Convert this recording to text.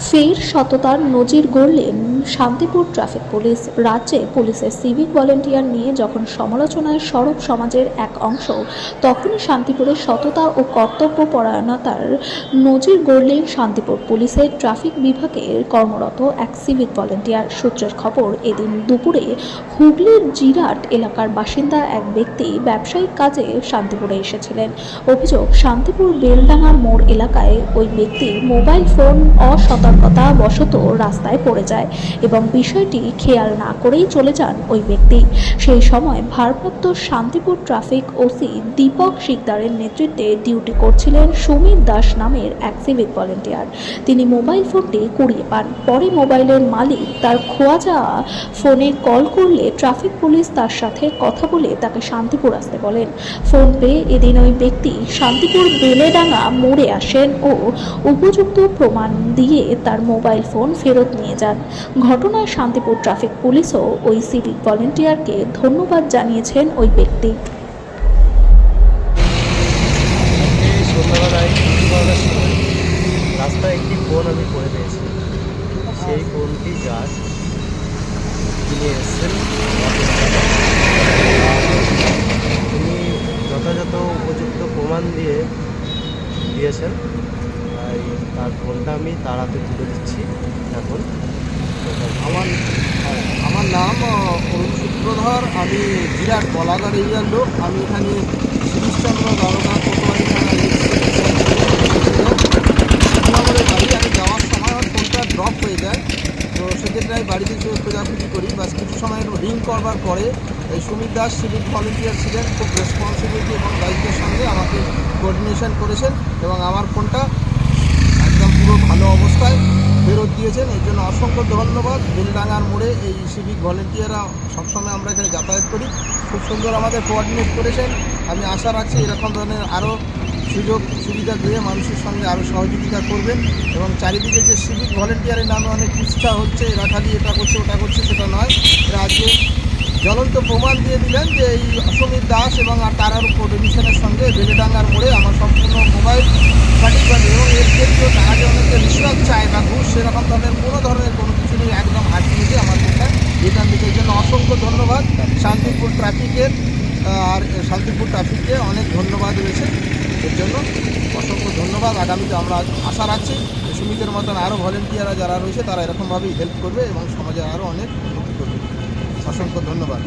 ফের সততার নজির গড়লেন শান্তিপুর ট্রাফিক পুলিশ। রাজ্যে পুলিশের সিভিক ভলেন্টিয়ার নিয়ে যখন সমালোচনায় সরব সমাজের এক অংশ, তখনই শান্তিপুরের সততা ও কর্তব্যপরায়ণতার নজির গড়লেন শান্তিপুর পুলিশের ট্রাফিক বিভাগের কর্মরত এক সিভিক ভলেন্টিয়ার। সূত্রের খবর, এদিন দুপুরে হুগলির জিরাট এলাকার বাসিন্দা এক ব্যক্তি ব্যবসায়িক কাজে শান্তিপুরে এসেছিলেন। অভিযোগ, শান্তিপুর বেলডাঙ্গা মোড় এলাকায় ওই ব্যক্তি মোবাইল ফোন অসতর্কতা বশত রাস্তায় পড়ে যায় এবং বিষয়টি খেয়াল না করেই চলে যান ওই ব্যক্তি। সেই সময় ভারপ্রাপ্ত শান্তিপুর ট্রাফিক ওসি দীপক শিকদারের নেতৃত্বে ডিউটি করছিলেন সুমিত দাস নামের এক সিভিক ভলেন্টিয়ার। তিনি মোবাইল ফোনটি কুড়িয়ে পান। পরে মোবাইলের মালিক তার খোয়া যাওয়া ফোনে কল করলে ট্রাফিক পুলিশ তার সাথে কথা বলে তাকে শান্তিপুর আসতে বলেন। ফোন পেয়ে এদিন ওই ব্যক্তি শান্তিপুর বেলেডাঙ্গা মোড়ে আসেন ও উপযুক্ত প্রমাণ দিয়ে তার মোবাইল ফোন ফেরত নিয়ে যান। ঘটনায় শান্তিপুর ট্রাফিক পুলিশও ওই সিভিক ভলেন্টিয়ারকে ধন্যবাদ জানিয়েছেন ওই ব্যক্তি। সন্ধ্যাবেলায় ছুটি করার সময় রাস্তায় একটি ফোন আমি করে পেয়েছি। সেই ফোনটি যার তিনি এসেছেন, তিনি যথাযথ উপযুক্ত প্রমাণ দিয়েছেন। তাই তার ফোনটা আমি তার হাতে তুলে দিচ্ছি এখন। আমার আমার নাম অরুণ সূত্রধর। আমি জিরাট বলাগার এরিয়ার লোক। আমি এখানে শিরিশচন্দ্র দারোগা কোতোয়ালি থানার শ্রীনগরের বাড়ি। আমি যাওয়ার সময় আমার ফোনটা ড্রপ হয়ে যায়, তো সেক্ষেত্রে আমি বাড়িতে খোঁজাখুঁজি করি। বাস কিছু সময় রিং করবার পরে এই সুমিত দাস সিভিক ভলেন্টিয়ার ছিলেন, খুব রেসপন্সিবিলিটি এবং দায়িত্বের সঙ্গে আমাকে কোঅর্ডিনেশন করেছেন এবং আমার ফোনটা একদম পুরো ভালো অবস্থায় ফেরত দিয়েছেন। এর জন্য অসংখ্য ধন্যবাদ। বেলডাঙ্গার মোড়ে এই সিভিক ভলেন্টিয়াররা সবসময় আমরা এখানে যাতায়াত করি, খুব সুন্দর আমাদের কোঅর্ডিনেট করেছেন। আমি আশা রাখছি এরকম ধরনের আরও সুযোগ সুবিধা দিয়ে মানুষের সঙ্গে আরও সহযোগিতা করবেন। এবং চারিদিকে যে সিভিক ভলেন্টিয়ারের নামে অনেক উৎসাহ হচ্ছে, এরা খালি এটা করছে ওটা করছে, সেটা নয়। এরা আজকে জ্বলন্ত প্রমাণ দিয়ে দিলেন যে এই সুমিত দাস এবং তার কোঅর্ডিনেশনের সঙ্গে বেলেডাঙ্গার মোড়ে আমার সম্পূর্ণ মোবাইল সঠিকভাবে, এবং এর ক্ষেত্রেও তারা যে অনেকে রিশ্বত চায় বা ঘুষ, সেরকম ধরনের কোনো কিছু নেই। একদম হাত নিয়ে আমার কোথায় রিটার্ন দিতে, এই জন্য অসংখ্য ধন্যবাদ শান্তিপুর ট্রাফিকের। আর শান্তিপুর ট্রাফিককে অনেক ধন্যবাদ রয়েছে, এর জন্য অসংখ্য ধন্যবাদ। আগামীতে আমরা আশা রাখছি সুমিতের মতন আরও ভলেন্টিয়াররা যারা রয়েছে তারা এরকমভাবেই হেল্প করবে এবং সমাজে আরও অনেক উন্নতি করবে। অসংখ্য ধন্যবাদ।